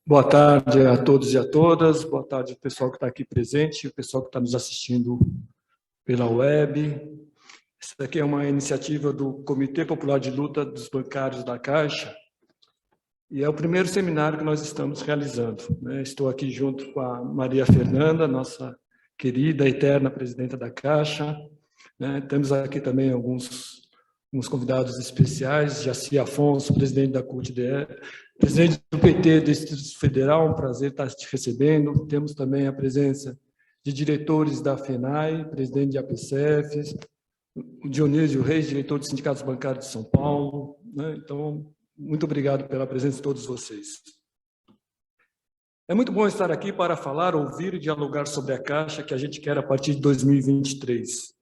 Boa tarde a todos e a todas, boa tarde ao pessoal que está aqui presente, o pessoal que está nos assistindo pela web. Essa aqui é uma iniciativa do Comitê Popular de Luta dos Bancários da Caixa e é o primeiro seminário que nós estamos realizando. Estou aqui junto com a Maria Fernanda, nossa querida, eterna presidenta da Caixa. Temos aqui também alguns convidados especiais, Jaci Afonso, presidente da CUT-DE, presidente do PT do Distrito Federal, um prazer estar te recebendo. Temos também a presença de diretores da FENAI, presidente de APCF, o Dionísio Reis, diretor dos Sindicatos Bancários de São Paulo. Então, muito obrigado pela presença de todos vocês. É muito bom estar aqui para falar, ouvir e dialogar sobre a Caixa que a gente quer a partir de 2023.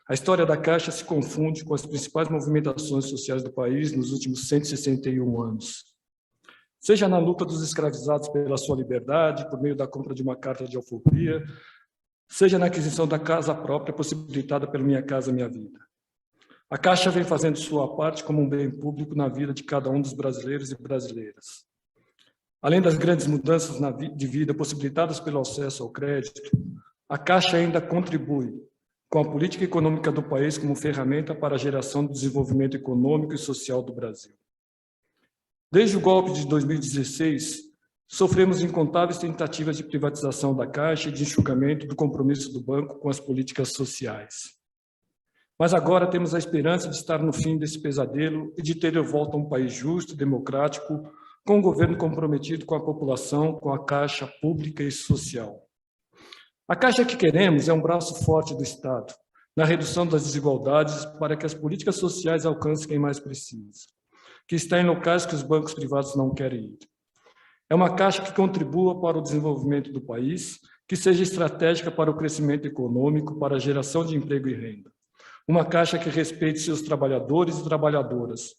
A história da Caixa se confunde com as principais movimentações sociais do país nos últimos 161 anos. Seja na luta dos escravizados pela sua liberdade, por meio da compra de uma carta de alforria, seja na aquisição da casa própria possibilitada pelo Minha Casa Minha Vida. A Caixa vem fazendo sua parte como um bem público na vida de cada um dos brasileiros e brasileiras. Além das grandes mudanças de vida possibilitadas pelo acesso ao crédito, a Caixa ainda contribui com a política econômica do país como ferramenta para a geração do desenvolvimento econômico e social do Brasil. Desde o golpe de 2016, sofremos incontáveis tentativas de privatização da Caixa e de enxugamento do compromisso do banco com as políticas sociais. Mas agora temos a esperança de estar no fim desse pesadelo e de ter de volta um país justo, democrático, com um governo comprometido com a população, com a Caixa pública e social. A Caixa que queremos é um braço forte do Estado, na redução das desigualdades para que as políticas sociais alcancem quem mais precisa, que está em locais que os bancos privados não querem ir. É uma Caixa que contribua para o desenvolvimento do país, que seja estratégica para o crescimento econômico, para a geração de emprego e renda. Uma Caixa que respeite seus trabalhadores e trabalhadoras,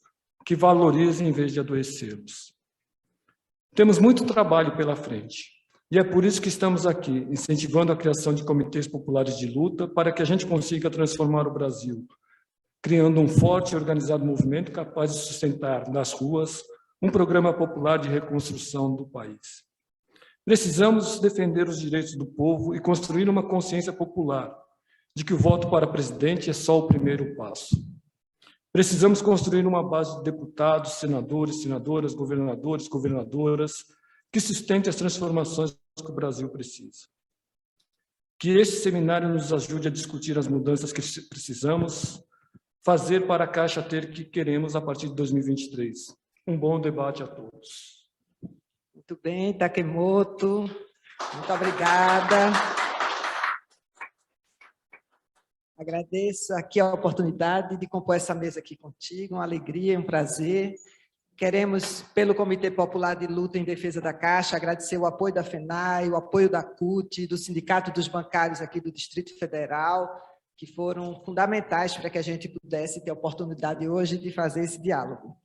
que valorize em vez de adoecê-los. Temos muito trabalho pela frente. E é por isso que estamos aqui, incentivando a criação de comitês populares de luta para que a gente consiga transformar o Brasil, criando um forte e organizado movimento capaz de sustentar nas ruas um programa popular de reconstrução do país. Precisamos defender os direitos do povo e construir uma consciência popular de que o voto para presidente é só o primeiro passo. Precisamos construir uma base de deputados, senadores, senadoras, governadores, governadoras, que sustente as transformações que o Brasil precisa. Que esse seminário nos ajude a discutir as mudanças que precisamos fazer para a Caixa ter o que queremos a partir de 2023. Um bom debate a todos. Muito bem, Takemoto. Muito obrigada. Agradeço aqui a oportunidade de compor essa mesa aqui contigo, uma alegria, um prazer. Queremos, pelo Comitê Popular de Luta em Defesa da Caixa, agradecer o apoio da FENAI, o apoio da CUT, do Sindicato dos Bancários aqui do Distrito Federal, que foram fundamentais para que a gente pudesse ter a oportunidade hoje de fazer esse diálogo.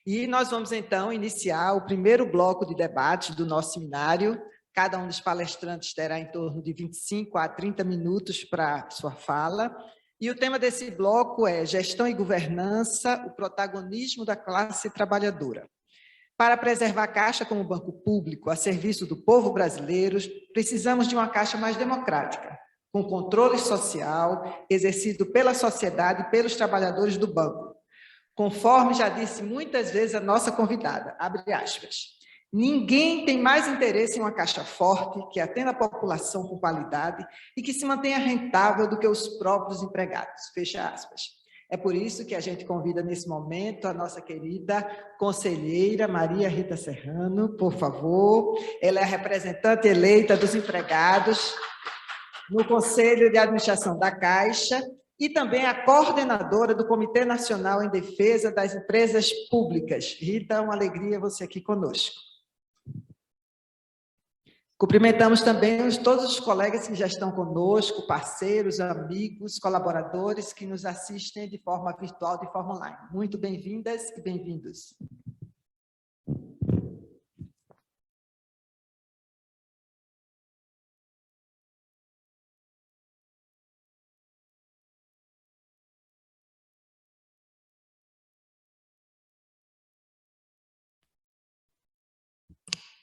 E nós vamos, então, iniciar o primeiro bloco de debate do nosso seminário. Cada um dos palestrantes terá em torno de 25 a 30 minutos para sua fala. E o tema desse bloco é Gestão e Governança, o protagonismo da classe trabalhadora. Para preservar a Caixa como banco público a serviço do povo brasileiro, precisamos de uma Caixa mais democrática, com controle social exercido pela sociedade e pelos trabalhadores do banco. Conforme já disse muitas vezes a nossa convidada, abre aspas, ninguém tem mais interesse em uma Caixa forte, que atenda a população com qualidade e que se mantenha rentável do que os próprios empregados, fecha aspas. É por isso que a gente convida nesse momento a nossa querida conselheira Maria Rita Serrano, por favor. Ela é a representante eleita dos empregados no Conselho de Administração da Caixa e também a coordenadora do Comitê Nacional em Defesa das Empresas Públicas. Rita, uma alegria você aqui conosco. Cumprimentamos também todos os colegas que já estão conosco, parceiros, amigos, colaboradores que nos assistem de forma virtual, de forma online. Muito bem-vindas e bem-vindos.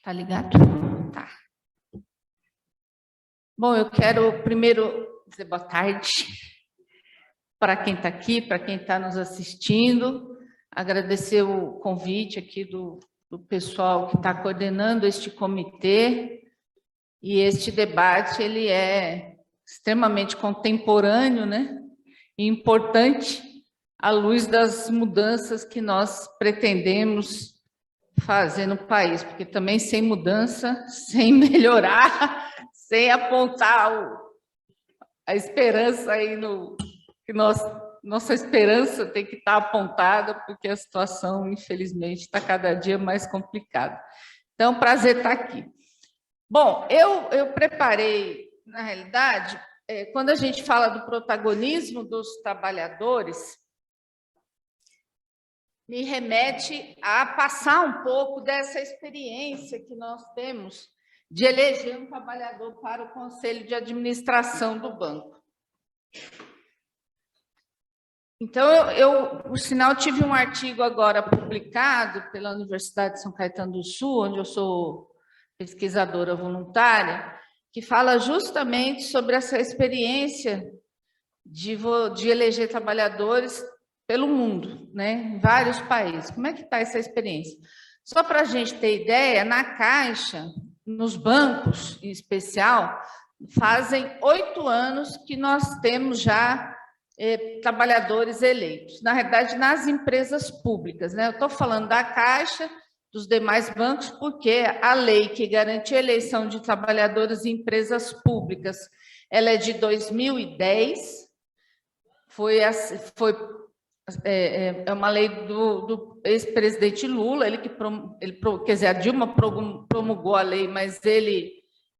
Tá ligado? Tá. Bom, eu quero primeiro dizer boa tarde para quem está aqui, para quem está nos assistindo, agradecer o convite aqui do pessoal que está coordenando este comitê, e este debate ele é extremamente contemporâneo, né? E importante à luz das mudanças que nós pretendemos fazer no país, porque também sem mudança, sem melhorar, sem apontar a esperança aí no que nossa esperança tem que estar apontada, porque a situação, infelizmente, está cada dia mais complicada. Então, prazer estar aqui. Bom, eu preparei, na realidade, quando a gente fala do protagonismo dos trabalhadores, me remete a passar um pouco dessa experiência que nós temos de eleger um trabalhador para o Conselho de Administração do banco. Então, por sinal, tive um artigo agora publicado pela Universidade de São Caetano do Sul, onde eu sou pesquisadora voluntária, que fala justamente sobre essa experiência de eleger trabalhadores pelo mundo, né, em vários países. Como é que está essa experiência? Só para a gente ter ideia, na Caixa, nos bancos em especial, fazem 8 anos que nós temos já trabalhadores eleitos. Na realidade, nas empresas públicas, né? Eu estou falando da Caixa, dos demais bancos, porque a lei que garante a eleição de trabalhadores em empresas públicas, ela é de 2010, é uma lei do ex-presidente Lula, quer dizer, a Dilma promulgou a lei, mas ele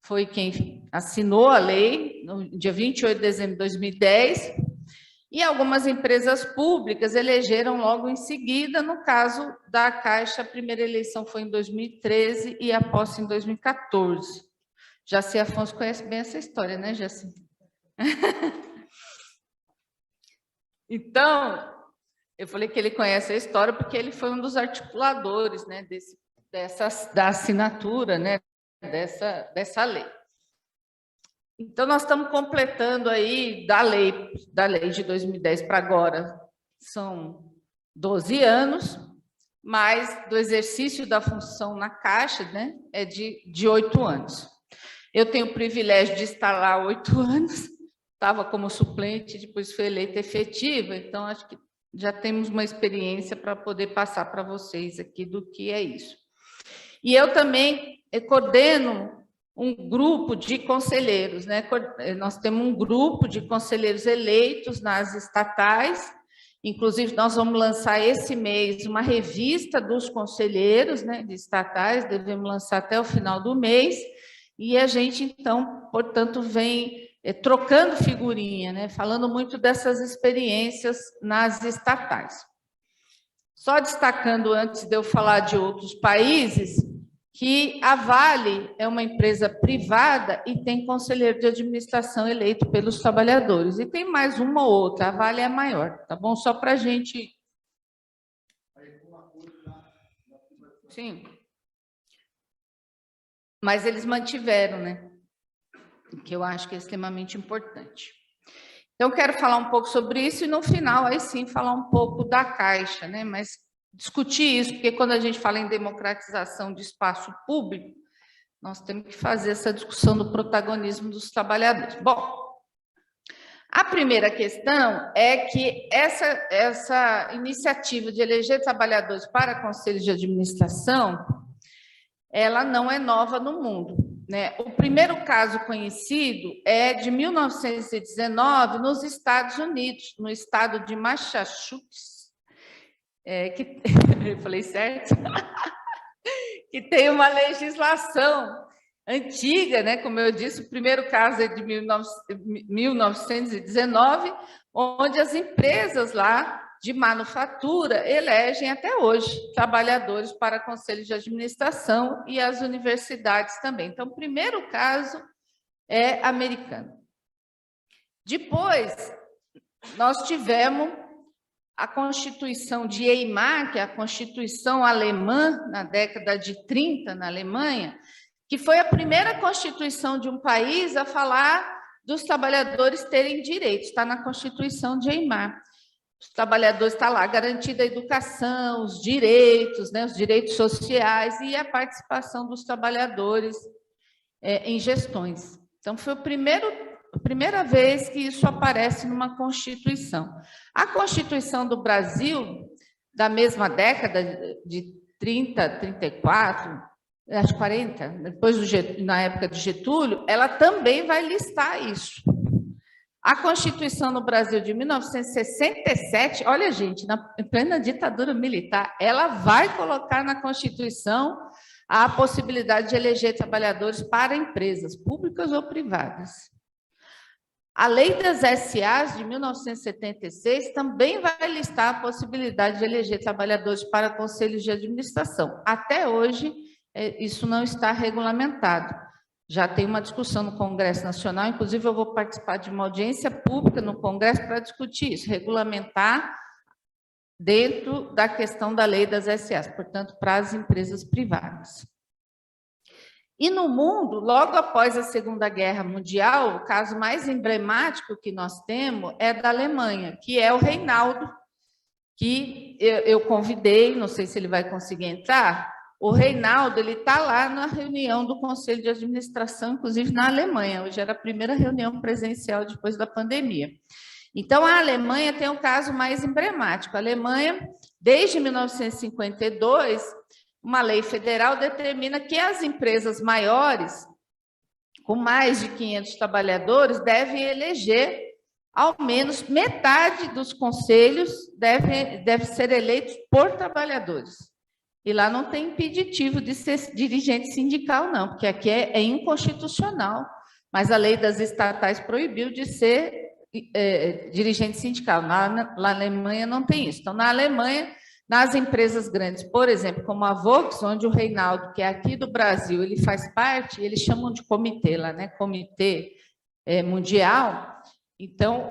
foi quem assinou a lei, no dia 28 de dezembro de 2010, e algumas empresas públicas elegeram logo em seguida. No caso da Caixa, a primeira eleição foi em 2013 e a posse em 2014. Jaci Afonso conhece bem essa história, né, Jaci? Então, eu falei que ele conhece a história porque ele foi um dos articuladores, né, da assinatura, né, dessa lei. Então, nós estamos completando aí, da lei de 2010 para agora, são 12 anos, mas do exercício da função na Caixa, né, é de 8 anos. Eu tenho o privilégio de estar lá 8 anos, estava como suplente, depois fui eleita efetiva, então acho que já temos uma experiência para poder passar para vocês aqui do que é isso. E eu também coordeno um grupo de conselheiros, né? Nós temos um grupo de conselheiros eleitos nas estatais, inclusive nós vamos lançar esse mês uma revista dos conselheiros, né, de estatais, devemos lançar até o final do mês, e a gente, então, portanto, vem trocando figurinha, né, falando muito dessas experiências nas estatais. Só destacando, antes de eu falar de outros países, que a Vale é uma empresa privada e tem conselheiro de administração eleito pelos trabalhadores. E tem mais uma ou outra, a Vale é a maior, tá bom? Só para a gente... Sim. Mas eles mantiveram, né? Que eu acho que é extremamente importante. Então, quero falar um pouco sobre isso e, no final, aí sim, falar um pouco da Caixa, né? Mas discutir isso, porque quando a gente fala em democratização de espaço público, nós temos que fazer essa discussão do protagonismo dos trabalhadores. Bom, a primeira questão é que essa iniciativa de eleger trabalhadores para conselhos de administração, ela não é nova no mundo, né? O primeiro caso conhecido é de 1919, nos Estados Unidos, no estado de Massachusetts, eu falei certo? Que tem uma legislação antiga, né? Como eu disse, o primeiro caso é de 1919, onde as empresas lá de manufatura elegem até hoje trabalhadores para conselhos de administração e as universidades também. Então, o primeiro caso é americano. Depois, nós tivemos a Constituição de Weimar, que é a Constituição alemã, na década de 30, na Alemanha, que foi a primeira Constituição de um país a falar dos trabalhadores terem direitos, está na Constituição de Weimar. Os trabalhadores, está lá, garantida a educação, os direitos, né, os direitos sociais e a participação dos trabalhadores em gestões. Então, foi a primeira vez que isso aparece numa Constituição. A Constituição do Brasil, da mesma década de 30, 34, acho 40, depois na época de Getúlio, ela também vai listar isso. A Constituição no Brasil de 1967, olha, gente, em plena ditadura militar, ela vai colocar na Constituição a possibilidade de eleger trabalhadores para empresas públicas ou privadas. A Lei das SAs de 1976 também vai listar a possibilidade de eleger trabalhadores para conselhos de administração. Até hoje, isso não está regulamentado. Já tem uma discussão no Congresso Nacional, inclusive eu vou participar de uma audiência pública no Congresso para discutir isso, regulamentar dentro da questão da lei das SAs, portanto, para as empresas privadas. E no mundo, logo após a Segunda Guerra Mundial, o caso mais emblemático que nós temos é da Alemanha, que é o Reinaldo, que eu convidei, não sei se ele vai conseguir entrar. O Reinaldo, ele está lá na reunião do Conselho de Administração, inclusive na Alemanha. Hoje era a primeira reunião presencial depois da pandemia. Então, a Alemanha tem um caso mais emblemático. A Alemanha, desde 1952, uma lei federal determina que as empresas maiores, com mais de 500 trabalhadores, devem eleger ao menos metade dos conselhos deve ser eleitos por trabalhadores. E lá não tem impeditivo de ser dirigente sindical, não, porque aqui é inconstitucional, mas a lei das estatais proibiu de ser dirigente sindical. Na Alemanha não tem isso. Então, na Alemanha, nas empresas grandes, por exemplo, como a Volks, onde o Reinaldo, que é aqui do Brasil, ele faz parte, eles chamam de comitê lá, né? Comitê mundial. Então,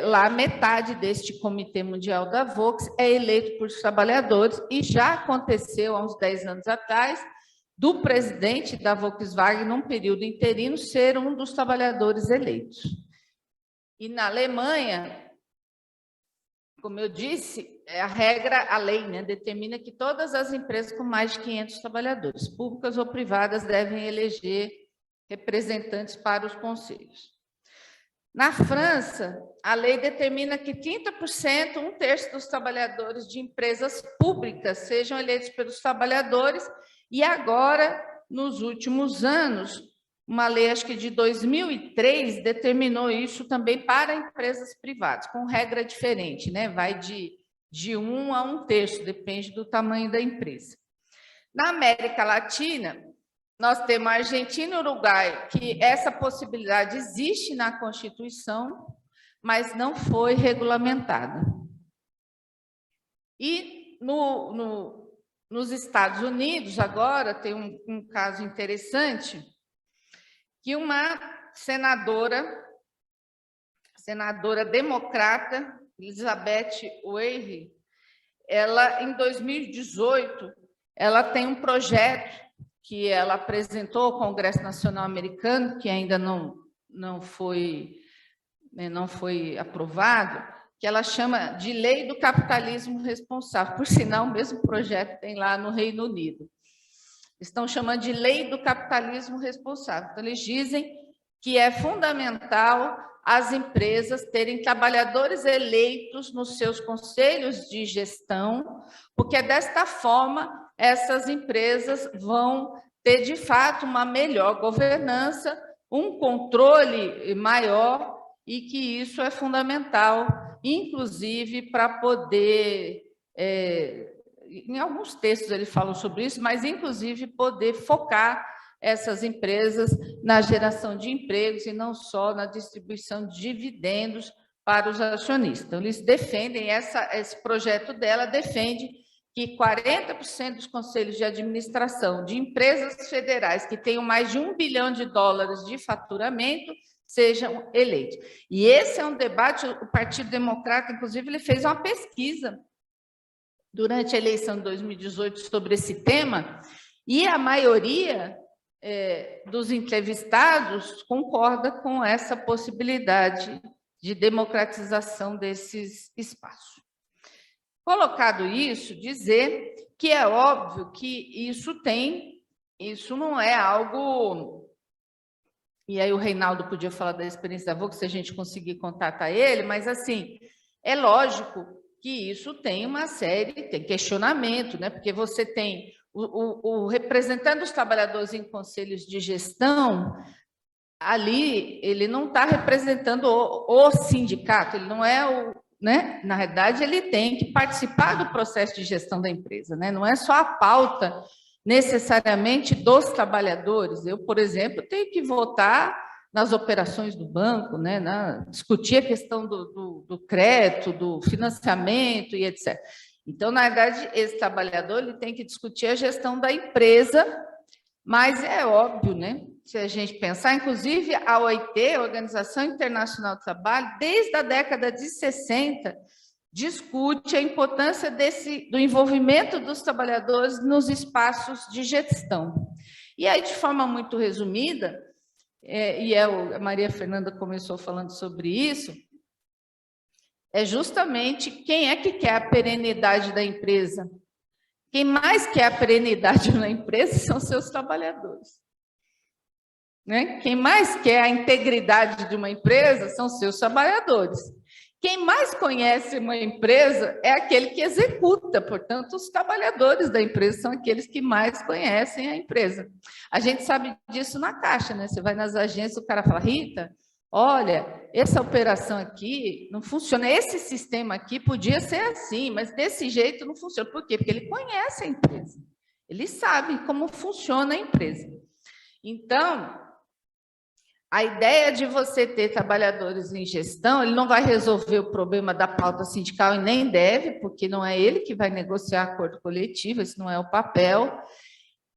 lá metade deste Comitê Mundial da Volks é eleito por trabalhadores e já aconteceu há uns 10 anos atrás do presidente da Volkswagen, num período interino, ser um dos trabalhadores eleitos. E na Alemanha, como eu disse, a regra, a lei, né, determina que todas as empresas com mais de 500 trabalhadores, públicas ou privadas, devem eleger representantes para os conselhos. Na França, a lei determina que 30%, um terço dos trabalhadores de empresas públicas sejam eleitos pelos trabalhadores, e agora, nos últimos anos, uma lei, acho que de 2003, determinou isso também para empresas privadas, com regra diferente, né? Vai de 1 a 1/3, depende do tamanho da empresa. Na América Latina, nós temos a Argentina e o Uruguai, que essa possibilidade existe na Constituição, mas não foi regulamentada. E nos Estados Unidos, agora, tem um caso interessante, que uma senadora democrata, Elizabeth Warren, ela, em 2018, ela tem um projeto que ela apresentou ao Congresso Nacional Americano, que ainda não foi aprovado, que ela chama de Lei do Capitalismo Responsável. Por sinal, o mesmo projeto tem lá no Reino Unido. Estão chamando de Lei do Capitalismo Responsável. Então, eles dizem que é fundamental as empresas terem trabalhadores eleitos nos seus conselhos de gestão, porque desta forma essas empresas vão ter, de fato, uma melhor governança, um controle maior, e que isso é fundamental, inclusive para poder, em alguns textos eles falam sobre isso, mas inclusive poder focar essas empresas na geração de empregos e não só na distribuição de dividendos para os acionistas. Então, eles defendem, esse projeto dela defende que 40% dos conselhos de administração de empresas federais que tenham mais de $1 bilhão de faturamento sejam eleitos. E esse é um debate, o Partido Democrata, inclusive, ele fez uma pesquisa durante a eleição de 2018 sobre esse tema, e a maioria dos entrevistados concorda com essa possibilidade de democratização desses espaços. Colocado isso, dizer que é óbvio que isso não é algo... E aí o Reinaldo podia falar da experiência da Vox, se a gente conseguir contatar ele, mas, assim, é lógico que isso tem uma série, tem questionamento, né? Porque você tem o representante dos trabalhadores em conselhos de gestão, ali ele não está representando o sindicato, ele não é o... Né? Na realidade, ele tem que participar do processo de gestão da empresa, né? Não é só a pauta necessariamente dos trabalhadores. Eu, por exemplo, tenho que votar nas operações do banco, né? Discutir a questão do crédito, do financiamento e etc. Então, na verdade, esse trabalhador ele tem que discutir a gestão da empresa, mas é óbvio, né? Se a gente pensar, inclusive a OIT, a Organização Internacional do Trabalho, desde a década de 60, discute a importância do envolvimento dos trabalhadores nos espaços de gestão. E aí, de forma muito resumida, a Maria Fernanda começou falando sobre isso, é justamente quem é que quer a perenidade da empresa. Quem mais quer a perenidade na empresa são seus trabalhadores. Né? Quem mais quer a integridade de uma empresa são seus trabalhadores. Quem mais conhece uma empresa é aquele que executa, portanto, os trabalhadores da empresa são aqueles que mais conhecem a empresa. A gente sabe disso na Caixa, né? Você vai nas agências, o cara fala, Rita, olha, essa operação aqui não funciona, esse sistema aqui podia ser assim, mas desse jeito não funciona. Por quê? Porque ele conhece a empresa, ele sabe como funciona a empresa. Então, a ideia de você ter trabalhadores em gestão, ele não vai resolver o problema da pauta sindical e nem deve, porque não é ele que vai negociar acordo coletivo, esse não é o papel,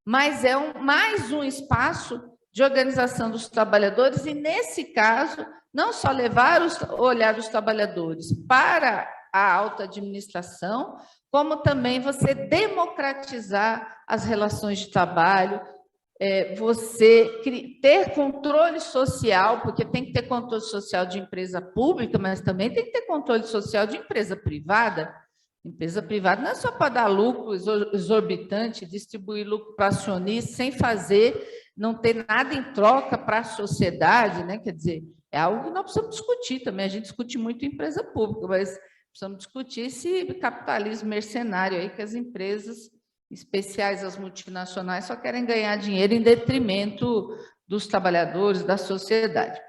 mas é mais um espaço de organização dos trabalhadores e, nesse caso, não só levar o olhar dos trabalhadores para a alta administração, como também você democratizar as relações de trabalho, você ter controle social, porque tem que ter controle social de empresa pública, mas também tem que ter controle social de empresa privada. Empresa privada não é só para dar lucro exorbitante, distribuir lucro para acionista, sem não ter nada em troca para a sociedade, né? Quer dizer, é algo que nós precisamos discutir também. A gente discute muito em empresa pública, mas precisamos discutir esse capitalismo mercenário aí que as empresas especiais, as multinacionais, só querem ganhar dinheiro em detrimento dos trabalhadores, da sociedade.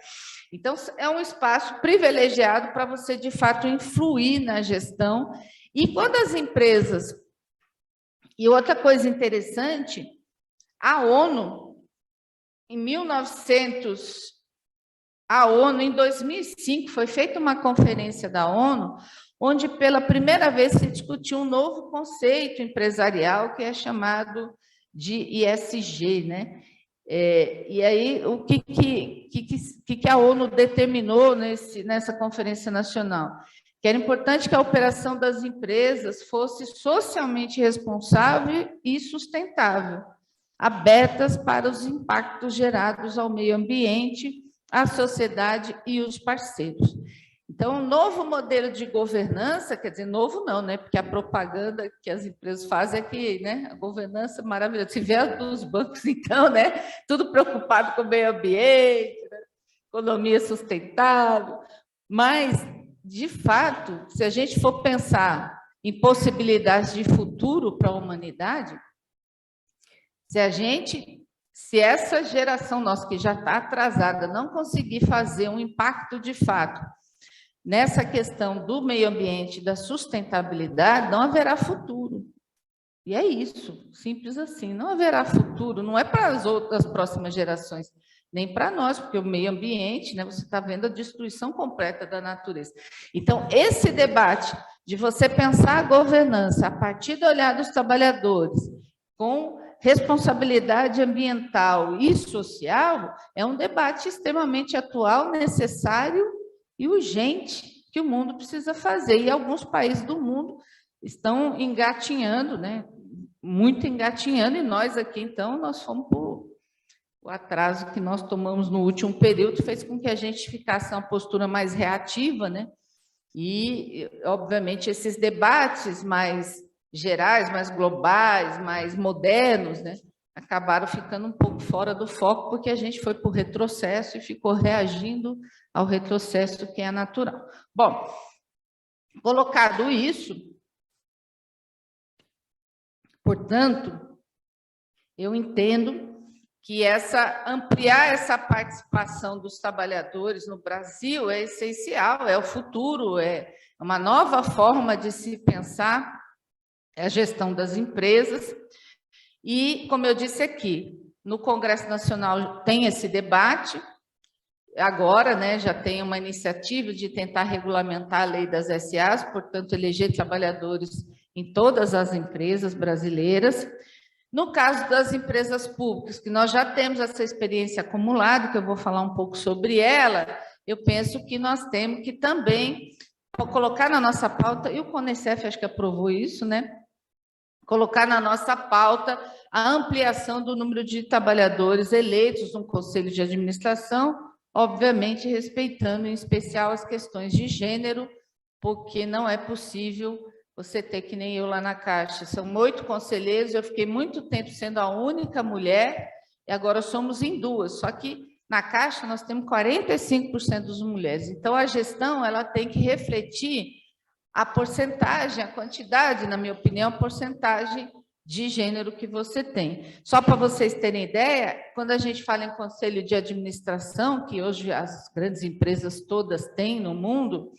Então, é um espaço privilegiado para você, de fato, influir na gestão. E quando as empresas... E outra coisa interessante, a ONU, em 2005, foi feita uma conferência da ONU, onde pela primeira vez se discutiu um novo conceito empresarial que é chamado de ISG, né? E aí, o que a ONU determinou nessa conferência nacional? Que era importante que a operação das empresas fosse socialmente responsável e sustentável, abertas para os impactos gerados ao meio ambiente, à sociedade e os parceiros. Então, um novo modelo de governança, quer dizer, novo não, né? Porque a propaganda que as empresas fazem é que, né, a governança é maravilhosa. Se vê a dos bancos, então, né? Tudo preocupado com o meio ambiente, né? Economia sustentável. Mas, de fato, se a gente for pensar em possibilidades de futuro para a humanidade, se essa geração nossa, que já está atrasada, não conseguir fazer um impacto de fato nessa questão do meio ambiente, da sustentabilidade, não haverá futuro. E é isso, simples assim, não haverá futuro, não é para as próximas gerações, nem para nós, porque o meio ambiente, né, você está vendo a destruição completa da natureza. Então, esse debate de você pensar a governança a partir do olhar dos trabalhadores, com responsabilidade ambiental e social é um debate extremamente atual, necessário e urgente que o mundo precisa fazer. E alguns países do mundo estão engatinhando, né? Muito engatinhando, e nós aqui, então, nós fomos por o atraso que nós tomamos no último período, fez com que a gente ficasse uma postura mais reativa, né? E, obviamente, esses debates mais gerais, mais globais, mais modernos, né, acabaram ficando um pouco fora do foco, porque a gente foi para o retrocesso e ficou reagindo ao retrocesso que é natural. Bom, colocado isso, portanto, eu entendo que ampliar essa participação dos trabalhadores no Brasil é essencial, é o futuro, é uma nova forma de se pensar a gestão das empresas. E, como eu disse aqui, no Congresso Nacional tem esse debate, agora, né, já tem uma iniciativa de tentar regulamentar a lei das SAs, portanto, eleger trabalhadores em todas as empresas brasileiras. No caso das empresas públicas, que nós já temos essa experiência acumulada, que eu vou falar um pouco sobre ela, eu penso que nós temos que também colocar na nossa pauta, e o CONECEF acho que aprovou isso, né? Colocar na nossa pauta a ampliação do número de trabalhadores eleitos no Conselho de Administração, obviamente respeitando em especial as questões de gênero, porque não é possível você ter que nem eu lá na Caixa. São 8 conselheiros, eu fiquei muito tempo sendo a única mulher, e agora somos em 2, só que na Caixa nós temos 45% das mulheres. Então, a gestão ela tem que refletir a porcentagem, a quantidade, na minha opinião, a porcentagem de gênero que você tem. Só para vocês terem ideia, quando a gente fala em conselho de administração, que hoje as grandes empresas todas têm no mundo,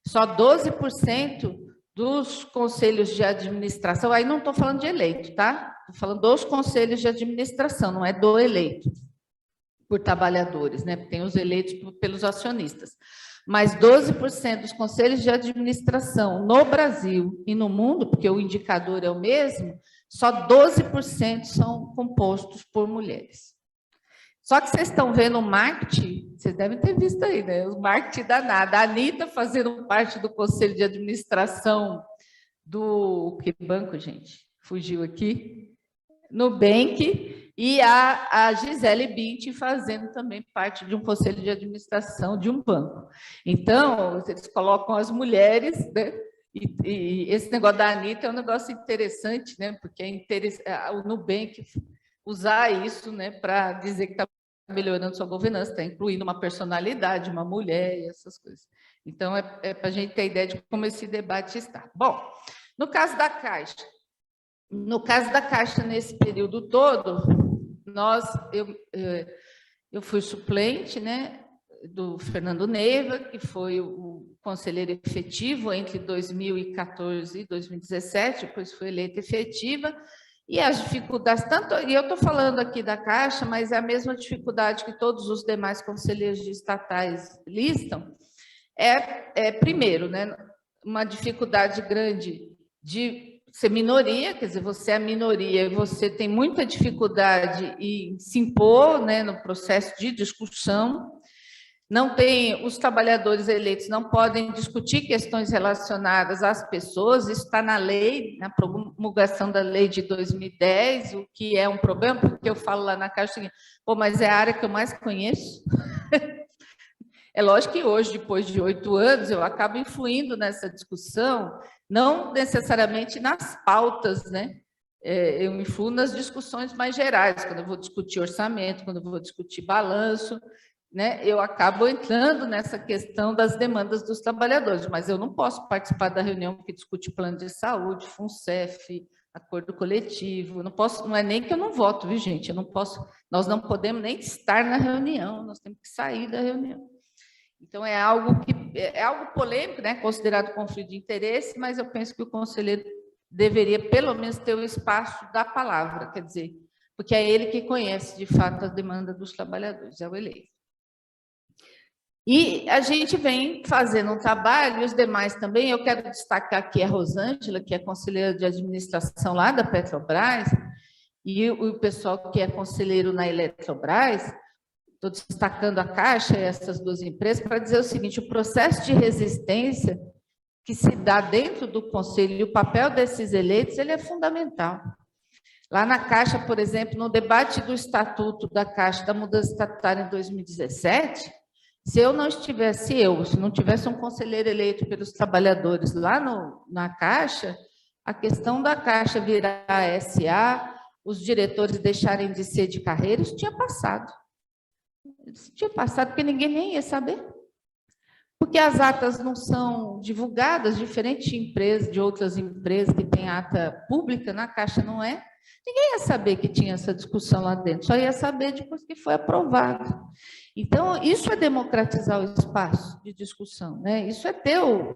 só 12% dos conselhos de administração, aí não estou falando de eleito, tá? Estou falando dos conselhos de administração, não é do eleito, por trabalhadores, né? Tem os eleitos pelos acionistas. Mas 12% dos conselhos de administração no Brasil e no mundo, porque o indicador é o mesmo, só 12% são compostos por mulheres. Só que vocês estão vendo o marketing, vocês devem ter visto aí, né? O marketing danado. A Anitta fazendo parte do conselho de administração do... Que banco, gente? Fugiu aqui. Nubank. E a Gisele Bündchen fazendo também parte de um conselho de administração de um banco. Então, eles colocam as mulheres, né? E esse negócio da Anitta é um negócio interessante, né? Porque o Nubank usar isso, né, para dizer que está melhorando sua governança, está incluindo uma personalidade, uma mulher e essas coisas. Então, é para a gente ter ideia de como esse debate está. Bom, no caso da Caixa, nesse período todo, eu fui suplente, né, do Fernando Neiva, que foi o conselheiro efetivo entre 2014 e 2017, depois foi eleita efetiva, e as dificuldades, e eu estou falando aqui da Caixa, mas é a mesma dificuldade que todos os demais conselheiros de estatais listam, primeiro, né, uma dificuldade grande de ser minoria, quer dizer, você é a minoria e você tem muita dificuldade em se impor, né, no processo de discussão. Não tem, os trabalhadores eleitos não podem discutir questões relacionadas às pessoas, isso está na lei, na promulgação da lei de 2010, o que é um problema, porque eu falo lá na Caixa o seguinte, pô, mas é a área que eu mais conheço. É lógico que hoje, depois de 8 anos, eu acabo influindo nessa discussão, não necessariamente nas pautas, né? Eu influo nas discussões mais gerais, quando eu vou discutir orçamento, quando eu vou discutir balanço, né? Eu acabo entrando nessa questão das demandas dos trabalhadores, mas eu não posso participar da reunião que discute plano de saúde, FUNCEF, acordo coletivo, não é nem que eu não voto, viu, gente? Eu não posso, nós não podemos nem estar na reunião, nós temos que sair da reunião. Então, é algo polêmico, né? Considerado conflito de interesse, mas eu penso que o conselheiro deveria, pelo menos, ter o espaço da palavra, quer dizer, porque é ele que conhece, de fato, a demanda dos trabalhadores, é o eleito. E a gente vem fazendo um trabalho, e os demais também, eu quero destacar aqui a Rosângela, que é conselheira de administração lá da Petrobras, E o pessoal que é conselheiro na Eletrobras, estou destacando a Caixa e essas duas empresas para dizer o seguinte: o processo de resistência que se dá dentro do Conselho e o papel desses eleitos, ele é fundamental. Lá na Caixa, por exemplo, no debate do Estatuto da Caixa, da mudança estatutária em 2017, se não tivesse um conselheiro eleito pelos trabalhadores lá na Caixa, a questão da Caixa virar SA, os diretores deixarem de ser de carreira, isso tinha passado. Isso tinha passado porque ninguém nem ia saber. Porque as atas não são divulgadas, diferente de outras empresas que têm ata pública, na Caixa não é. Ninguém ia saber que tinha essa discussão lá dentro, só ia saber depois que foi aprovado. Então, isso é democratizar o espaço de discussão, né? Isso é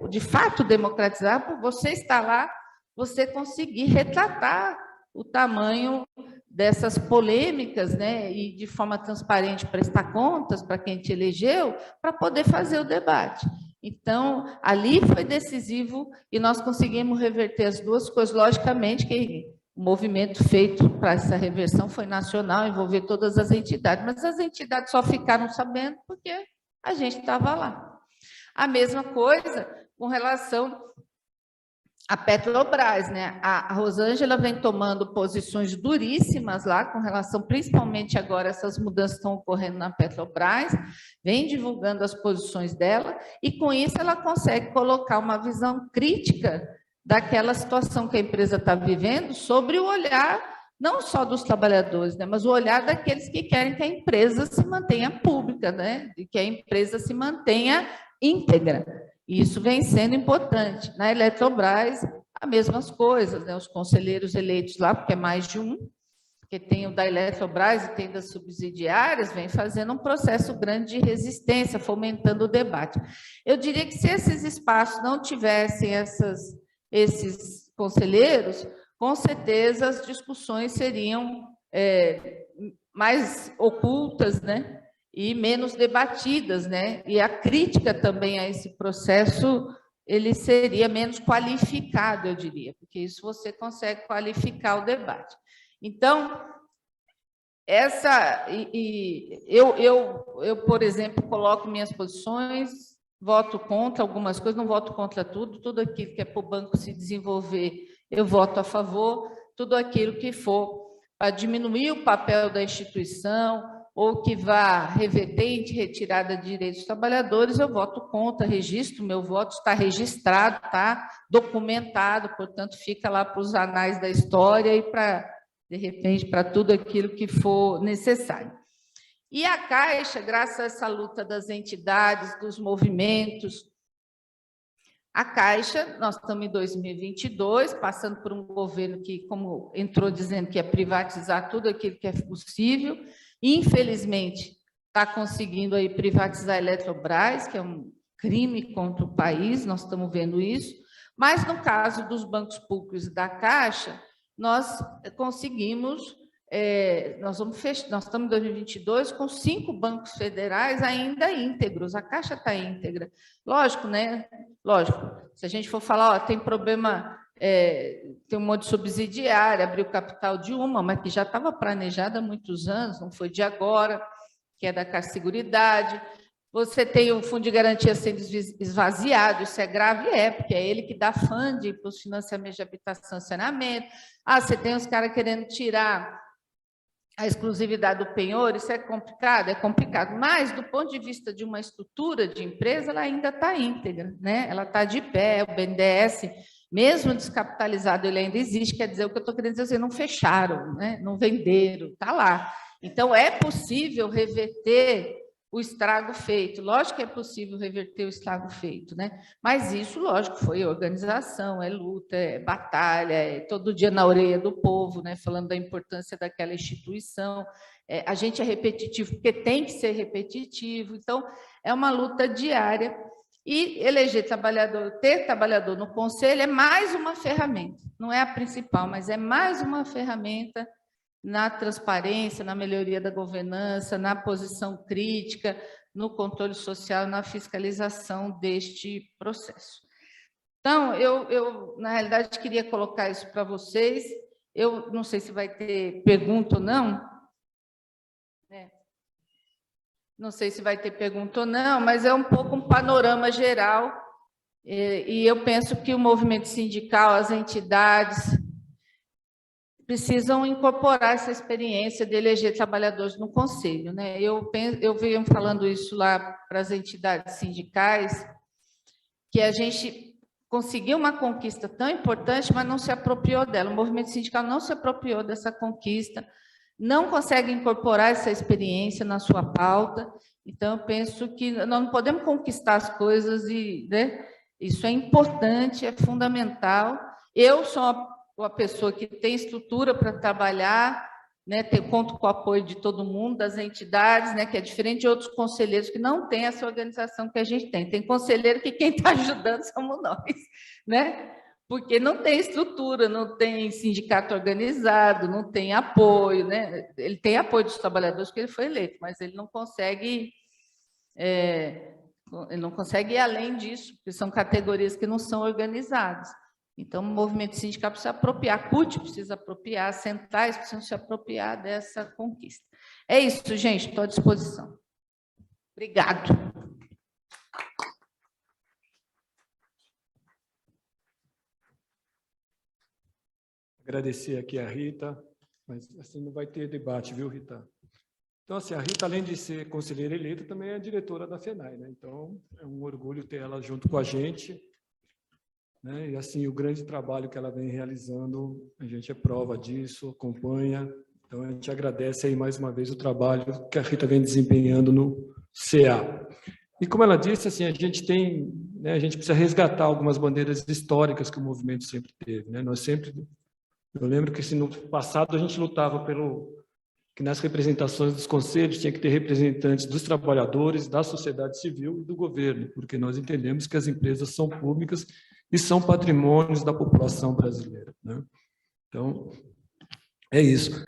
de fato, democratizar, por você estar lá, você conseguir retratar o tamanho dessas polêmicas, né? E de forma transparente prestar contas para quem te elegeu, para poder fazer o debate. Então, ali foi decisivo e nós conseguimos reverter as duas coisas. Logicamente que o movimento feito para essa reversão foi nacional, envolver todas as entidades, mas as entidades só ficaram sabendo porque a gente estava lá. A mesma coisa com relação à Petrobras, né? A Rosângela vem tomando posições duríssimas lá com relação, principalmente agora, essas mudanças estão ocorrendo na Petrobras, vem divulgando as posições dela, e com isso ela consegue colocar uma visão crítica daquela situação que a empresa está vivendo, sobre o olhar não só dos trabalhadores, né, mas o olhar daqueles que querem que a empresa se mantenha pública, né, e que a empresa se mantenha íntegra. E isso vem sendo importante. Na Eletrobras, as mesmas coisas, né, os conselheiros eleitos lá, porque é mais de um, porque tem o da Eletrobras e tem das subsidiárias, vem fazendo um processo grande de resistência, fomentando o debate. Eu diria que se esses espaços não tivessem esses conselheiros, com certeza as discussões seriam mais ocultas, né? E menos debatidas, né? E a crítica também a esse processo, ele seria menos qualificado, eu diria, porque isso você consegue qualificar o debate. Então, eu, por exemplo, coloco minhas posições, voto contra algumas coisas, não voto contra tudo aquilo que é para o banco se desenvolver, eu voto a favor, tudo aquilo que for para diminuir o papel da instituição ou que vá reverter em retirada de direitos dos trabalhadores, eu voto contra, registro, meu voto está registrado, está documentado, portanto, fica lá para os anais da história e para, de repente, para tudo aquilo que for necessário. E a Caixa, graças a essa luta das entidades, dos movimentos, a Caixa, nós estamos em 2022, passando por um governo que, como entrou dizendo que ia privatizar tudo aquilo que é possível, infelizmente, está conseguindo aí privatizar a Eletrobras, que é um crime contra o país, nós estamos vendo isso, mas no caso dos bancos públicos e da Caixa, nós conseguimos... nós estamos em 2022 com 5 bancos federais ainda íntegros, a Caixa está íntegra. Lógico, né? Lógico, se a gente for falar, ó, tem problema, tem um monte de subsidiária, abriu capital de uma, mas que já estava planejada há muitos anos, não foi de agora, que é da Caixa Seguridade. Você tem o Fundo de Garantia sendo esvaziado, isso é grave? Porque é ele que dá funding para os financiamentos de habitação e saneamento. Você tem os caras querendo tirar a exclusividade do penhor, isso é complicado, mas do ponto de vista de uma estrutura de empresa, ela ainda está íntegra, né? Ela está de pé, o BNDES, mesmo descapitalizado, ele ainda existe, quer dizer, o que eu estou querendo dizer, não fecharam, né? Não venderam, está lá. Então, é possível reverter o estrago feito, lógico que é possível reverter o estrago feito, né? Mas isso, lógico, foi organização, é luta, é batalha, é todo dia na orelha do povo, né? Falando da importância daquela instituição. A gente é repetitivo porque tem que ser repetitivo, então é uma luta diária. E eleger trabalhador, ter trabalhador no conselho é mais uma ferramenta, não é a principal, mas é mais uma ferramenta na transparência, na melhoria da governança, na posição crítica, no controle social, na fiscalização deste processo. Então, eu na realidade, queria colocar isso para vocês. Eu não sei se vai ter pergunta ou não. Não sei se vai ter pergunta ou não, mas é um pouco um panorama geral. E eu penso que o movimento sindical, as entidades, precisam incorporar essa experiência de eleger trabalhadores no conselho, né? Eu venho falando isso lá para as entidades sindicais, que a gente conseguiu uma conquista tão importante, mas não se apropriou dela. O movimento sindical não se apropriou dessa conquista, não consegue incorporar essa experiência na sua pauta. Então, eu penso que nós não podemos conquistar as coisas e, né, isso é importante, é fundamental. Eu sou uma pessoa que tem estrutura para trabalhar, né, conto com o apoio de todo mundo, das entidades, né, que é diferente de outros conselheiros que não têm essa organização que a gente tem. Tem conselheiro que quem está ajudando somos nós, né? Porque não tem estrutura, não tem sindicato organizado, não tem apoio, né? Ele tem apoio dos trabalhadores porque ele foi eleito, mas ele não consegue ir além disso, porque são categorias que não são organizadas. Então, o movimento sindical precisa apropriar, a CUT precisa apropriar, as centrais precisam se apropriar dessa conquista. É isso, gente, estou à disposição. Obrigado. Agradecer aqui a Rita, mas assim não vai ter debate, viu, Rita? Então, assim, a Rita, além de ser conselheira eleita, também é diretora da FENAI, né? Então, é um orgulho ter ela junto com a gente, né? E, assim, o grande trabalho que ela vem realizando, a gente é prova disso, acompanha. Então, a gente agradece aí mais uma vez o trabalho que a Rita vem desempenhando no CA. E, como ela disse, assim, a gente tem, né, a gente precisa resgatar algumas bandeiras históricas que o movimento sempre teve, né? Eu lembro que, assim, no passado, a gente lutava que nas representações dos conselhos tinha que ter representantes dos trabalhadores, da sociedade civil e do governo, porque nós entendemos que as empresas são públicas e são patrimônios da população brasileira, né? Então, é isso.